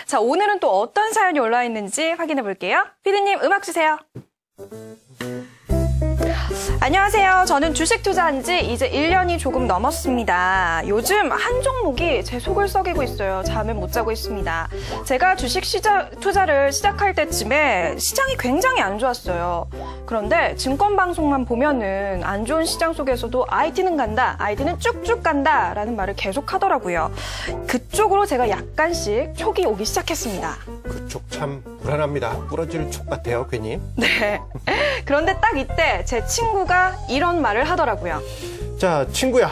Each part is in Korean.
자, 오늘은 또 어떤 사연이 올라와 있는지 확인해 볼게요. 피디님, 음악 주세요. 안녕하세요. 저는 주식 투자한 지 이제 1년이 조금 넘었습니다. 요즘 한 종목이 제 속을 썩이고 있어요. 잠을 못 자고 있습니다. 제가 주식 투자를 시작할 때쯤에 시장이 굉장히 안 좋았어요. 그런데 증권방송만 보면은 안 좋은 시장 속에서도 IT는 간다, IT는 쭉쭉 간다 라는 말을 계속 하더라고요. 그쪽으로 제가 약간씩 촉이 오기 시작했습니다. 그쪽 참 불안합니다. 부러질 촉 같아요, 괜히. 네. 그런데 딱 이때 제 친구가 이런 말을 하더라고요. 자, 친구야,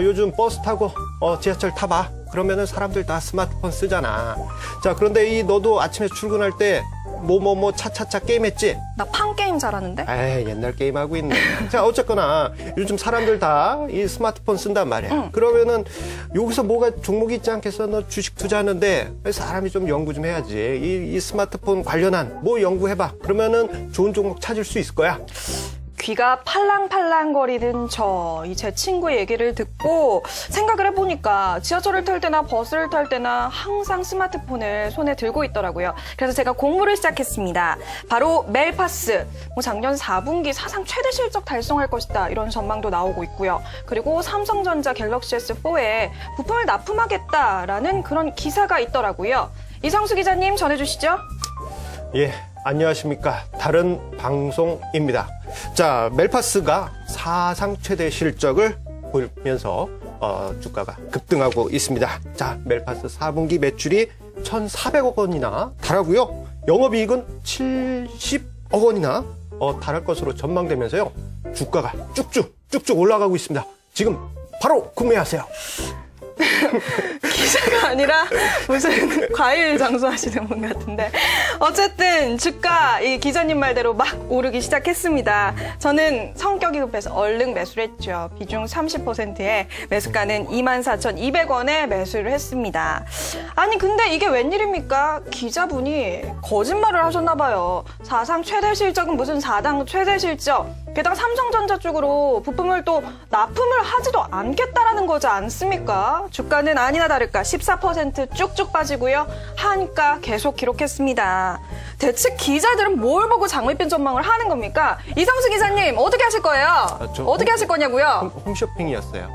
요즘 버스 타고 지하철 타봐. 그러면은 사람들 다 스마트폰 쓰잖아. 자, 그런데 너도 아침에 출근할 때 차차차 게임했지? 나 판 게임 잘하는데? 에이, 옛날 게임하고 있네. 자, 어쨌거나 요즘 사람들 다 이 스마트폰 쓴단 말이야. 그러면은 여기서 뭐가 종목이 있지 않겠어? 너 주식 투자하는데 사람이 좀 연구 좀 해야지. 이 스마트폰 관련한 뭐 연구해봐. 그러면은 좋은 종목 찾을 수 있을 거야. 귀가 팔랑팔랑거리는 제 친구의 얘기를 듣고 생각을 해보니까 지하철을 탈 때나 버스를 탈 때나 항상 스마트폰을 손에 들고 있더라고요. 그래서 제가 공부를 시작했습니다. 바로 멜파스, 작년 4분기 사상 최대 실적 달성할 것이다 이런 전망도 나오고 있고요. 그리고 삼성전자 갤럭시 S4에 부품을 납품하겠다라는 그런 기사가 있더라고요. 이상수 기자님 전해주시죠. 예, 안녕하십니까. 다른 방송입니다. 자, 멜파스가 사상 최대 실적을 보이면서 주가가 급등하고 있습니다. 자, 멜파스 4분기 매출이 1,400억 원이나 달하고요. 영업이익은 70억 원이나 달할 것으로 전망되면서요. 주가가 쭉쭉 올라가고 있습니다. 지금 바로 구매하세요. 기사가 아니라 무슨 과일 장수하시는 분 같은데 어쨌든 주가 이 기자님 말대로 막 오르기 시작했습니다. 저는 성격이 급해서 얼른 매수를 했죠. 비중 30%에 매수가는 24,200원에 매수를 했습니다. 아니 근데 이게 웬일입니까? 기자분이 거짓말을 하셨나 봐요. 사상 최대 실적은 무슨 4당 최대 실적, 게다가 삼성전자 쪽으로 부품을 또 납품을 하지도 않겠다라는 거지 않습니까? 주가는 아니나 다를까 14% 쭉쭉 빠지고요. 한가 계속 기록했습니다. 대체 기자들은 뭘 보고 장밋빛 전망을 하는 겁니까? 이상수 기자님 어떻게 하실 거예요? 어떻게 하실 거냐고요? 홈쇼핑이었어요.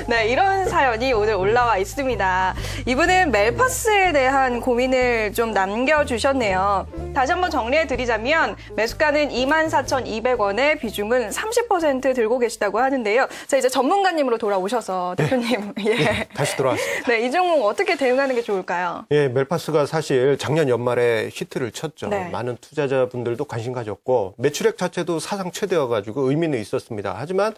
네, 이런 사연이 오늘 올라와 있습니다. 이분은 멜파스에 대한 고민을 좀 남겨주셨네요. 다시 한번 정리해드리자면 매수가는 24,200원에 비중은 30% 들고 계시다고 하는데요. 자, 이제 전문가님으로 돌아오셔서 대표님. 예, 다시 돌아왔습니다. 네, 이 종목 어떻게 대응하는 게 좋을까요? 예, 멜파스가 사실 작년 연말에 히트를 쳤죠. 네. 많은 투자자분들도 관심 가졌고 매출액 자체도 사상 최대여가지고 의미는 있었습니다. 하지만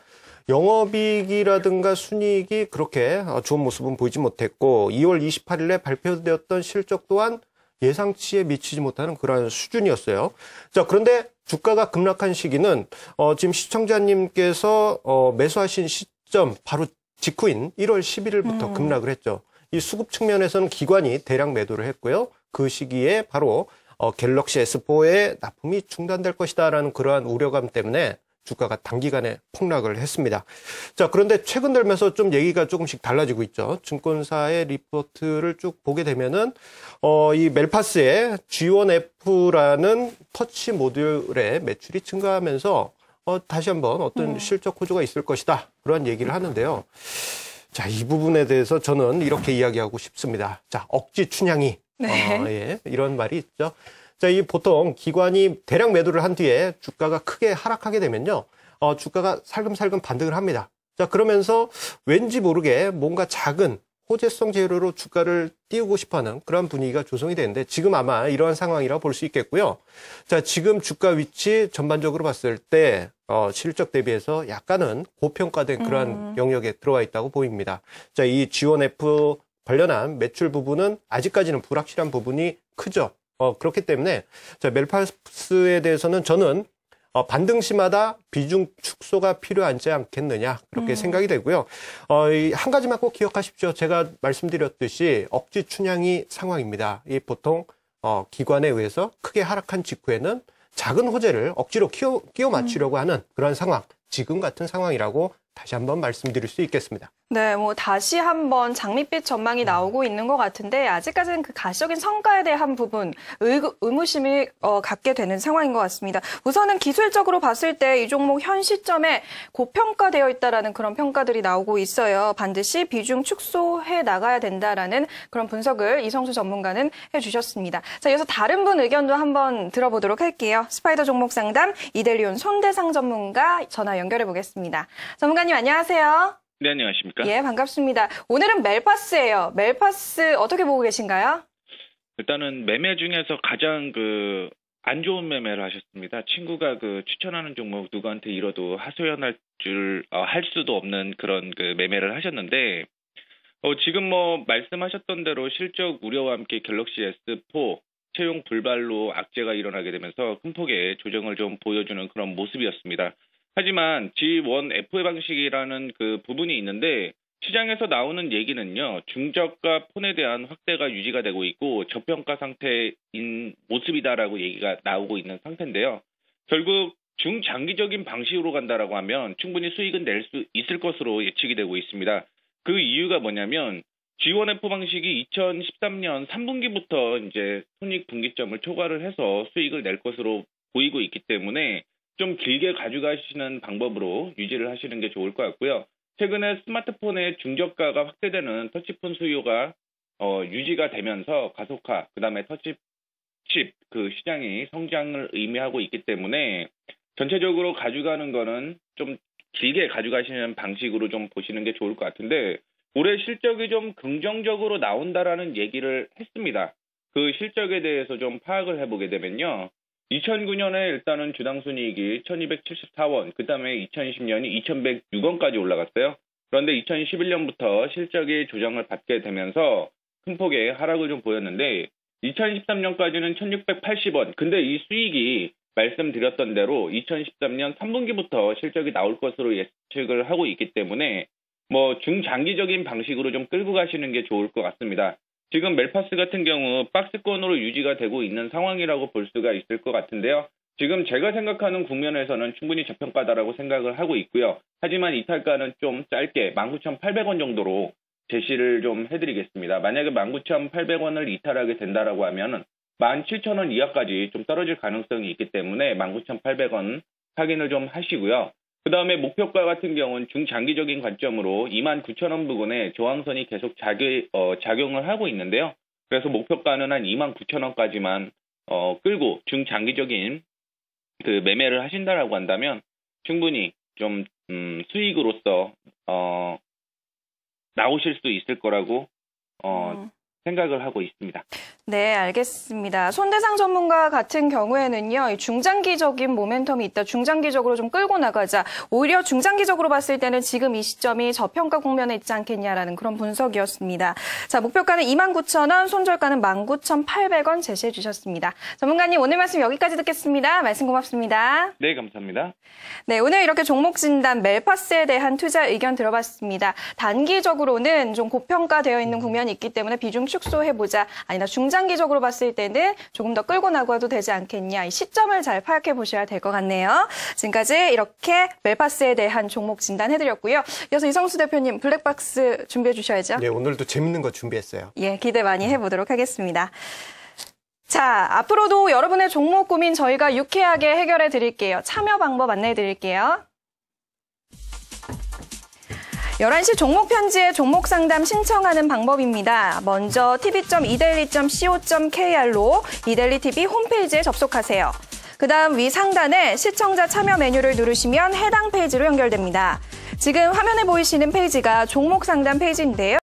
영업이익이라든가 순이익이 그렇게 좋은 모습은 보이지 못했고 2월 28일에 발표되었던 실적 또한 예상치에 미치지 못하는 그러한 수준이었어요. 자, 그런데 주가가 급락한 시기는 지금 시청자님께서 매수하신 시점 바로 직후인 1월 11일부터 급락을 했죠. 이 수급 측면에서는 기관이 대량 매도를 했고요. 그 시기에 바로 갤럭시 S4의 납품이 중단될 것이다라는 그러한 우려감 때문에 주가가 단기간에 폭락을 했습니다. 자, 그런데 최근 들면서 좀 얘기가 조금씩 달라지고 있죠. 증권사의 리포트를 쭉 보게 되면은 이 멜파스의 G1F라는 터치 모듈의 매출이 증가하면서 다시 한번 어떤 실적 호조가 있을 것이다. 그런 얘기를 하는데요. 자, 이 부분에 대해서 저는 이렇게 이야기하고 싶습니다. 자, 억지 춘향이. 네. 예, 이런 말이 있죠. 자, 이 보통 기관이 대량 매도를 한 뒤에 주가가 크게 하락하게 되면요. 주가가 살금살금 반등을 합니다. 자, 그러면서 왠지 모르게 뭔가 작은 호재성 재료로 주가를 띄우고 싶어하는 그런 분위기가 조성이 되는데 지금 아마 이러한 상황이라고 볼 수 있겠고요. 자, 지금 주가 위치 전반적으로 봤을 때 실적 대비해서 약간은 고평가된 그러한 영역에 들어와 있다고 보입니다. 자, 이 G1F 관련한 매출 부분은 아직까지는 불확실한 부분이 크죠. 그렇기 때문에 자, 멜파스에 대해서는 저는 반등시마다 비중 축소가 필요하지 않겠느냐 그렇게 생각이 되고요. 한 가지만 꼭 기억하십시오. 제가 말씀드렸듯이 억지 춘향이 상황입니다. 이 보통 기관에 의해서 크게 하락한 직후에는 작은 호재를 억지로 끼워 맞추려고 하는 그런 상황, 지금 같은 상황이라고 다시 한번 말씀드릴 수 있겠습니다. 네, 뭐 다시 한번 장밋빛 전망이 나오고 있는 것 같은데 아직까지는 그 가시적인 성과에 대한 부분 의무심을 갖게 되는 상황인 것 같습니다. 우선은 기술적으로 봤을 때 이 종목 현 시점에 고평가되어 있다라는 그런 평가들이 나오고 있어요. 반드시 비중 축소해 나가야 된다라는 그런 분석을 이성수 전문가는 해주셨습니다. 자, 이어서 다른 분 의견도 한번 들어보도록 할게요. 스파이더 종목 상담 이델리온 손대상 전문가 전화 연결해 보겠습니다. 전문가님 안녕하세요. 네, 안녕하십니까? 예, 반갑습니다. 오늘은 멜파스예요. 멜파스 어떻게 보고 계신가요? 일단은 매매 중에서 가장 안 좋은 매매를 하셨습니다. 친구가 추천하는 종목 누구한테 잃어도 하소연할 할 수도 없는 그런 매매를 하셨는데, 지금 뭐 말씀하셨던 대로 실적 우려와 함께 갤럭시 S4 채용 불발로 악재가 일어나게 되면서 큰 폭의 조정을 좀 보여주는 그런 모습이었습니다. 하지만 G1 FA 방식이라는 그 부분이 있는데 시장에서 나오는 얘기는요. 중저가 폰에 대한 확대가 유지가 되고 있고 저평가 상태인 모습이다라고 얘기가 나오고 있는 상태인데요. 결국 중장기적인 방식으로 간다라고 하면 충분히 수익은 낼 수 있을 것으로 예측이 되고 있습니다. 그 이유가 뭐냐면 G1 F 방식이 2013년 3분기부터 이제 손익 분기점을 초과를 해서 수익을 낼 것으로 보이고 있기 때문에 좀 길게 가져가시는 방법으로 유지를 하시는 게 좋을 것 같고요. 최근에 스마트폰의 중저가가 확대되는 터치폰 수요가 유지가 되면서 가속화, 그다음에 터치칩 시장이 성장을 의미하고 있기 때문에 전체적으로 가져가는 거는 좀 길게 가져가시는 방식으로 좀 보시는 게 좋을 것 같은데 올해 실적이 좀 긍정적으로 나온다라는 얘기를 했습니다. 그 실적에 대해서 좀 파악을 해보게 되면요. 2009년에 일단은 주당 순이익이 1274원, 그 다음에 2020년이 2106원까지 올라갔어요. 그런데 2011년부터 실적이 조정을 받게 되면서 큰 폭의 하락을 좀 보였는데 2013년까지는 1680원. 근데 이 수익이 말씀드렸던 대로 2013년 3분기부터 실적이 나올 것으로 예측을 하고 있기 때문에 뭐 중장기적인 방식으로 좀 끌고 가시는 게 좋을 것 같습니다. 지금 멜파스 같은 경우 박스권으로 유지가 되고 있는 상황이라고 볼 수가 있을 것 같은데요. 지금 제가 생각하는 국면에서는 충분히 저평가다라고 생각을 하고 있고요. 하지만 이탈가는 좀 짧게 19,800원 정도로 제시를 좀 해드리겠습니다. 만약에 19,800원을 이탈하게 된다라고 하면은 17,000원 이하까지 좀 떨어질 가능성이 있기 때문에 19,800원 확인을 좀 하시고요. 그 다음에 목표가 같은 경우는 중장기적인 관점으로 29,000원 부근에 저항선이 계속 작용을 하고 있는데요. 그래서 목표가는 한 29,000원까지만 끌고 중장기적인 매매를 하신다라고 한다면 충분히 좀 수익으로서 나오실 수 있을 거라고 생각을 하고 있습니다. 네, 알겠습니다. 손대상 전문가 같은 경우에는요, 중장기적인 모멘텀이 있다. 중장기적으로 좀 끌고 나가자. 오히려 중장기적으로 봤을 때는 지금 이 시점이 저평가 국면에 있지 않겠냐라는 그런 분석이었습니다. 자, 목표가는 29,000원, 손절가는 19,800원 제시해 주셨습니다. 전문가님, 오늘 말씀 여기까지 듣겠습니다. 말씀 고맙습니다. 네, 감사합니다. 네, 오늘 이렇게 종목 진단 멜파스에 대한 투자 의견 들어봤습니다. 단기적으로는 좀 고평가되어 있는 국면이 있기 때문에 비중 축소해보자. 아니다, 중장기적으로 봤을 때는 조금 더 끌고 나가도 되지 않겠냐. 이 시점을 잘 파악해 보셔야 될 것 같네요. 지금까지 이렇게 멜파스에 대한 종목 진단해드렸고요. 이어서 이성수 대표님 블랙박스 준비해 주셔야죠. 네, 오늘도 재밌는 거 준비했어요. 예, 기대 많이 해보도록 하겠습니다. 자, 앞으로도 여러분의 종목 고민 저희가 유쾌하게 해결해 드릴게요. 참여 방법 안내해 드릴게요. 11시 종목 편지에 종목 상담 신청하는 방법입니다. 먼저 tv.idaily.co.kr로 이데일리TV 홈페이지에 접속하세요. 그 다음 위 상단에 시청자 참여 메뉴를 누르시면 해당 페이지로 연결됩니다. 지금 화면에 보이시는 페이지가 종목 상담 페이지인데요.